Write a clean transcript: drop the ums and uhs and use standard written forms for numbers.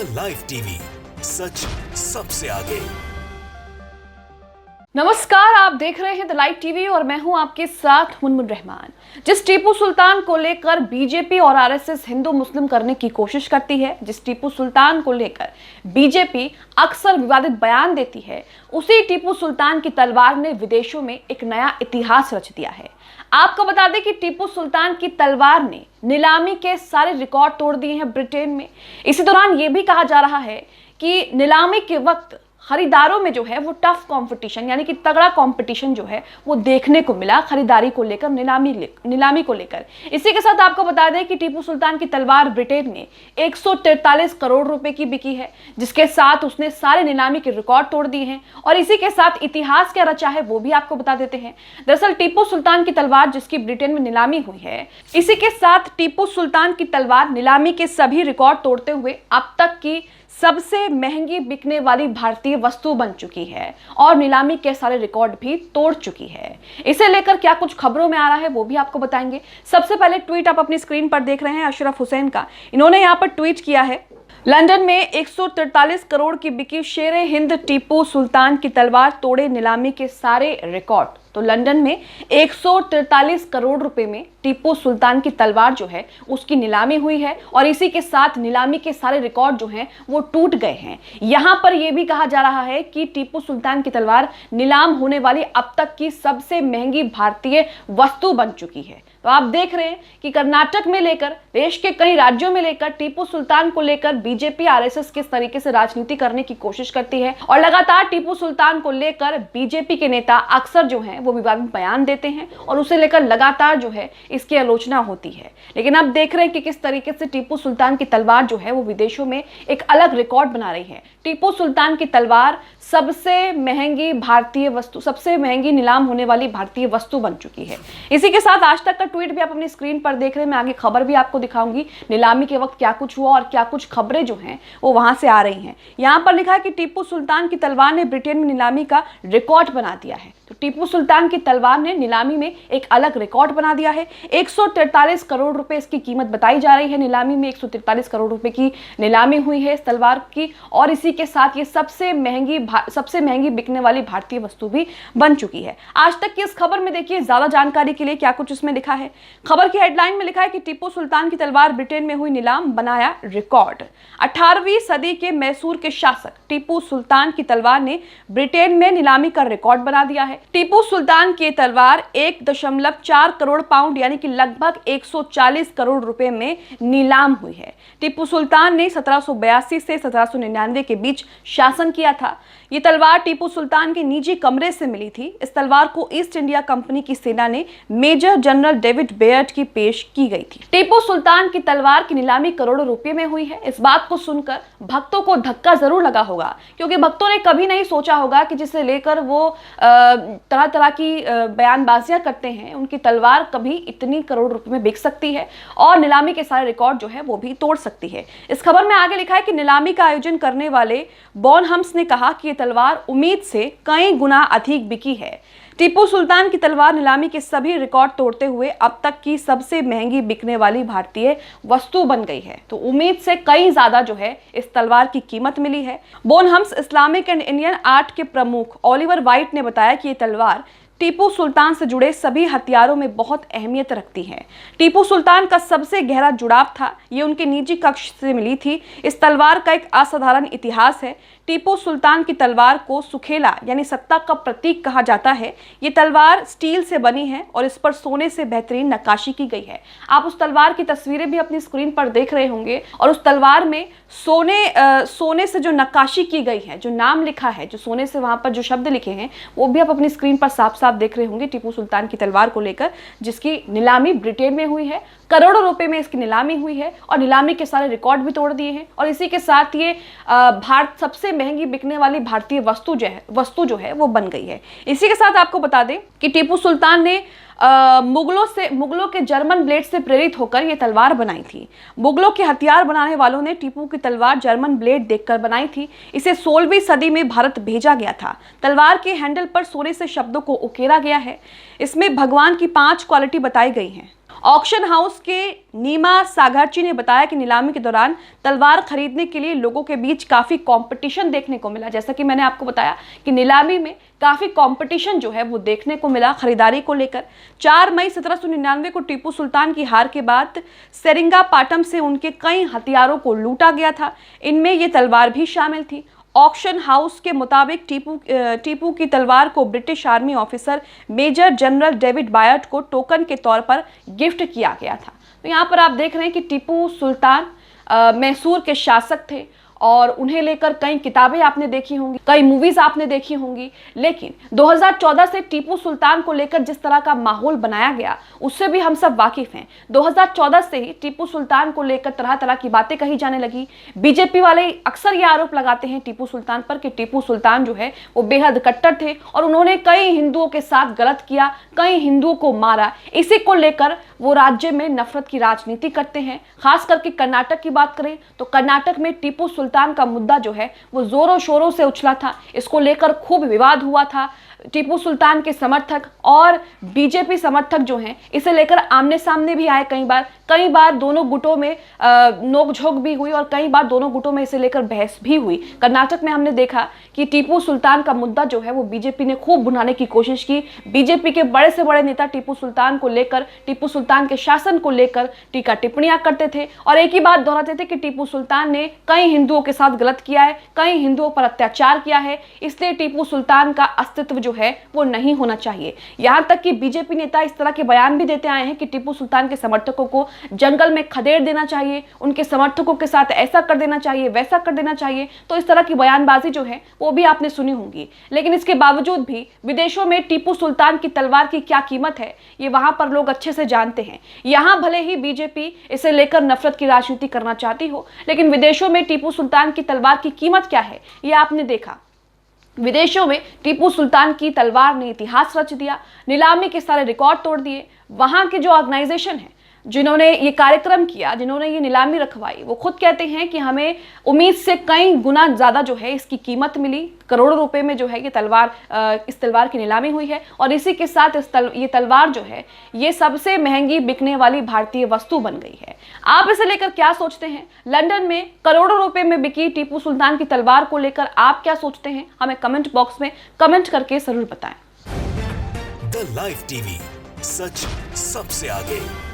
The live TV, सच सबसे आगे। नमस्कार, आप देख रहे हैं द लाइव टीवी और मैं हूं आपके साथ मुनमुन रहमान। जिस टीपू सुल्तान को लेकर बीजेपी और आरएसएस हिंदू मुस्लिम करने की कोशिश करती है, जिस टीपू सुल्तान को लेकर बीजेपी अक्सर विवादित बयान देती है, उसी टीपू सुल्तान की तलवार ने विदेशों में एक नया इतिहास रच दिया है। आपको बता दें कि टीपू सुल्तान की तलवार ने नीलामी के सारे रिकॉर्ड तोड़ दिए हैं ब्रिटेन में। इसी दौरान यह भी कहा जा रहा है कि नीलामी के वक्त खरीदारों में जो है वो टफ कंपटीशन यानी कि तगड़ा कंपटीशन जो है वो देखने को मिला खरीदारी को लेकर, नीलामी को लेकर। इसी के साथ आपको बता दें कि टीपू सुल्तान की तलवार ब्रिटेन में 143 करोड़ रुपए की बिकी है, जिसके साथ उसने सारे नीलामी के रिकॉर्ड तोड़ दिए हैं। और इसी के साथ इतिहास क्या रचा है वो भी आपको बता देते हैं। दरअसल टीपू सुल्तान की तलवार जिसकी ब्रिटेन में नीलामी हुई है, इसी के साथ टीपू सुल्तान की तलवार नीलामी के सभी रिकॉर्ड तोड़ते हुए अब तक की सबसे महंगी बिकने वाली भारतीय वस्तु बन चुकी है और नीलामी के सारे रिकॉर्ड भी तोड़ चुकी है। इसे लेकर क्या कुछ खबरों में आ रहा है वो भी आपको बताएंगे। सबसे पहले ट्वीट आप अपनी स्क्रीन पर देख रहे हैं अशरफ हुसैन का। इन्होंने यहाँ पर ट्वीट किया है, लंदन में 143 करोड़ की बिकी शेरे हिंद टीपू सुल्तान की तलवार तोड़े नीलामी के सारे रिकॉर्ड। तो लंदन में 143 करोड़ रुपए में टीपू सुल्तान की तलवार जो है उसकी नीलामी हुई है और इसी के साथ नीलामी के सारे रिकॉर्ड जो हैं वो टूट गए हैं। यहाँ पर यह भी कहा जा रहा है कि टीपू सुल्तान की तलवार नीलाम होने वाली अब तक की सबसे महंगी भारतीय वस्तु बन चुकी है। तो आप देख रहे हैं कि कर्नाटक में लेकर देश के कई राज्यों में लेकर टीपू सुल्तान को लेकर बीजेपी आरएसएस किस तरीके से राजनीति करने की कोशिश करती है और लगातार टीपू सुल्तान को लेकर बीजेपी के नेता अक्सर जो हैं वो विवादित बयान देते हैं और उसे लेकर लगातार जो है इसकी आलोचना होती है। लेकिन आप देख रहे हैं कि किस तरीके से टीपू सुल्तान की तलवार जो है वो विदेशों में एक अलग रिकॉर्ड बना रही है। टीपू सुल्तान की तलवार सबसे महंगी भारतीय वस्तु, सबसे महंगी नीलाम होने वाली भारतीय वस्तु बन चुकी है। इसी के साथ आज तक का ट्वीट भी आप अपनी स्क्रीन पर देख रहे हैं। मैं आगे खबर भी आपको दिखाऊंगी, नीलामी के वक्त क्या कुछ हुआ और क्या कुछ खबरें जो हैं वो वहां से आ रही हैं। यहाँ पर लिखा है कि टीपू सुल्तान की तलवार ने ब्रिटेन में नीलामी का रिकॉर्ड बना दिया है। तो टीपू सुल्तान की तलवार ने नीलामी में एक अलग रिकॉर्ड बना दिया है। 143 करोड़ रुपए इसकी कीमत बताई जा रही है। नीलामी में 143 करोड़ रुपए की नीलामी हुई है इस तलवार की और इसी के साथ ये सबसे महंगी बिकने वाली भारतीय वस्तु भी बन चुकी है। आज तक की इस खबर में देखिए ज्यादा जानकारी के लिए क्या कुछ इसमें लिखा है। खबर की हेडलाइन में लिखा है कि टीपू सुल्तान की तलवार ब्रिटेन में हुई नीलाम, बनाया रिकॉर्ड। 18वीं सदी के मैसूर के शासक टीपू सुल्तान की तलवार ने ब्रिटेन में नीलामी का रिकॉर्ड बना दिया है। टीपू सुल्तान की तलवार 1.4 करोड़ पाउंड यानी कि लगभग 140 करोड़ रुपए में नीलाम हुई है। टीपू सुल्तान ने 1782 से 1799 के बीच शासन किया था। ये तलवार टीपू सुल्तान के निजी कमरे से मिली थी। इस तलवार को ईस्ट इंडिया कंपनी की सेना ने मेजर जनरल डेविड बेयर्ड की पेश की गई थी। टीपू सुल्तान की तलवार की नीलामी करोड़ों रुपए में हुई है। इस बात को सुनकर भक्तों को धक्का जरूर लगा होगा, क्योंकि भक्तों ने कभी नहीं सोचा होगा कि जिसे लेकर वो तरह तरह की बयानबाजियां करते हैं, उनकी तलवार कभी इतनी करोड़ रुपए में बिक सकती है और नीलामी के सारे रिकॉर्ड जो है वो भी तोड़ सकती है। इस खबर में आगे लिखा है कि नीलामी का आयोजन करने वाले बॉनहम्स ने कहा कि तलवार उम्मीद से कई गुना अधिक बिकी है। टीपू सुल्तान की तलवार नीलामी के सभी रिकॉर्ड तोड़ते हुए अब तक की सबसे महंगी बिकने वाली भारतीय वस्तु बन गई है। तो उम्मीद से कई ज्यादा जो है इस तलवार की कीमत मिली है। बोनहम्स इस्लामिक एंड इंडियन आर्ट के प्रमुख ओलिवर वाइट ने बताया कि ये तलवार टीपू सुल्तान से जुड़े सभी हथियारों में बहुत अहमियत रखती है। टीपू सुल्तान का सबसे गहरा जुड़ाव था, ये उनके निजी कक्ष से मिली थी। इस तलवार का एक असाधारण इतिहास है। टीपू सुल्तान की तलवार को सुखेला यानी सत्ता का प्रतीक कहा जाता है। ये तलवार स्टील से बनी है और इस पर सोने से बेहतरीन नक्काशी की गई है। आप उस तलवार की तस्वीरें भी अपनी स्क्रीन पर देख रहे होंगे और उस तलवार में सोने से जो नक्काशी की गई है, जो नाम लिखा है, जो सोने से वहां पर जो शब्द लिखे हैं वो भी आप अपनी स्क्रीन पर साफ साफ देख रहे होंगे। टीपू सुल्तान की तलवार को लेकर जिसकी नीलामी ब्रिटेन में हुई है, करोड़ों रुपए में इसकी नीलामी हुई है और नीलामी के सारे रिकॉर्ड भी तोड़ दिए हैं। और इसी के साथ ये भारत सबसे महंगी बिकने वाली भारतीय वस्तु जो है वो बन गई है। इसी के साथ आपको बता दें कि टीपू सुल्तान ने मुगलों के जर्मन ब्लेड से प्रेरित होकर यह तलवार बनाई थी। मुगलों के हथियार बनाने वालों ने टीपू की तलवार जर्मन ब्लेड देखकर बनाई थी। इसे 16वीं सदी में भारत भेजा गया था। तलवार के हैंडल पर सोने से शब्दों को उकेरा गया है। इसमें भगवान की 5 क्वालिटी बताई गई हैं। ऑक्शन हाउस के नीमा सागाची ने बताया कि नीलामी के दौरान तलवार खरीदने के लिए लोगों के बीच काफी कंपटीशन देखने को मिला। जैसा कि मैंने आपको बताया कि नीलामी में काफी कंपटीशन जो है वो देखने को मिला खरीदारी को लेकर। 4 मई 1799 को टीपू सुल्तान की हार के बाद सेरिंगापाटम से उनके कई हथियारों को लूटा गया था। इनमें ये तलवार भी शामिल थी। ऑक्शन हाउस के मुताबिक टीपू की तलवार को British army officer major general David Baird को टोकन के तौर पर गिफ्ट किया गया था। तो यहाँ पर आप देख रहे हैं कि टीपू सुल्तान मैसूर के शासक थे और उन्हें लेकर कई किताबें आपने देखी होंगी, कई मूवीज आपने देखी होंगी। लेकिन 2014 से टीपू सुल्तान को लेकर जिस तरह का माहौल बनाया गया उससे भी हम सब वाकिफ हैं। 2014 से ही टीपू सुल्तान को लेकर तरह तरह की बातें कही जाने लगी। बीजेपी वाले अक्सर ये आरोप लगाते हैं टीपू सुल्तान पर कि टीपू सुल्तान जो है वो बेहद कट्टर थे और उन्होंने कई हिंदुओं के साथ गलत किया, कई हिंदुओं को मारा। इसी को लेकर वो राज्य में नफरत की राजनीति करते हैं। खास करके कर्नाटक की बात करें तो कर्नाटक में टीपू सुल्तान का मुद्दा जो है वो जोरों शोरों से उछला था। इसको लेकर खूब विवाद हुआ था। टीपू सुल्तान के समर्थक और बीजेपी समर्थक जो हैं इसे लेकर आमने सामने भी आए। कई बार दोनों गुटों में नोकझोंक भी हुई और कई बार दोनों गुटों में इसे लेकर बहस भी हुई। कर्नाटक में हमने देखा कि टीपू सुल्तान का मुद्दा जो है वो बीजेपी ने खूब भुनाने की कोशिश की। बीजेपी के बड़े से बड़े नेता टीपू सुल्तान को लेकर, टीपू सुल्तान के शासन को लेकर टीका टिप्पणियां करते थे और एक ही बात दोहराते थे कि टीपू सुल्तान ने कई हिंदुओं के साथ गलत किया है, कई हिंदुओं पर अत्याचार किया है, इसलिए टीपू सुल्तान का अस्तित्व जो है वो नहीं होना चाहिए। यहां तक कि बीजेपी नेता इस तरह के बयान भी देते आए हैं कि टीपू सुल्तान के समर्थकों को जंगल में खदेड़ देना चाहिए, उनके समर्थकों के साथ ऐसा कर देना चाहिए, वैसा कर देना चाहिए। तो इस तरह की बयानबाजी जो है वो भी आपने सुनी होंगी। लेकिन इसके बावजूद भी विदेशों में टीपू सुल्तान की तलवार की क्या कीमत है ये वहां पर लोग अच्छे से जानते हैं। यहां भले ही बीजेपी इसे लेकर नफरत की राजनीति करना चाहती हो, लेकिन विदेशों में टीपू सुल्तान की तलवार की कीमत क्या है ये आपने देखा। विदेशों में टीपू सुल्तान की तलवार ने इतिहास रच दिया, नीलामी के सारे रिकॉर्ड तोड़ दिए। वहां के जो ऑर्गेनाइजेशन है जिन्होंने ये कार्यक्रम किया, जिन्होंने ये नीलामी रखवाई, वो खुद कहते हैं कि हमें उम्मीद से कई गुना ज़्यादा जो है इसकी कीमत मिली। करोड़ों रुपए में जो है ये इस तलवार की नीलामी हुई है और इसी के साथ ये तलवार जो है ये सबसे महंगी बिकने वाली भारतीय वस्तु बन गई है। आप इसे लेकर क्या सोचते हैं? लंदन में करोड़ों रुपए में बिकी टीपू सुल्तान की तलवार को लेकर आप क्या सोचते हैं? हमें कमेंट बॉक्स में कमेंट करके जरूर बताएं। द लाइव टीवी, सच सबसे आगे।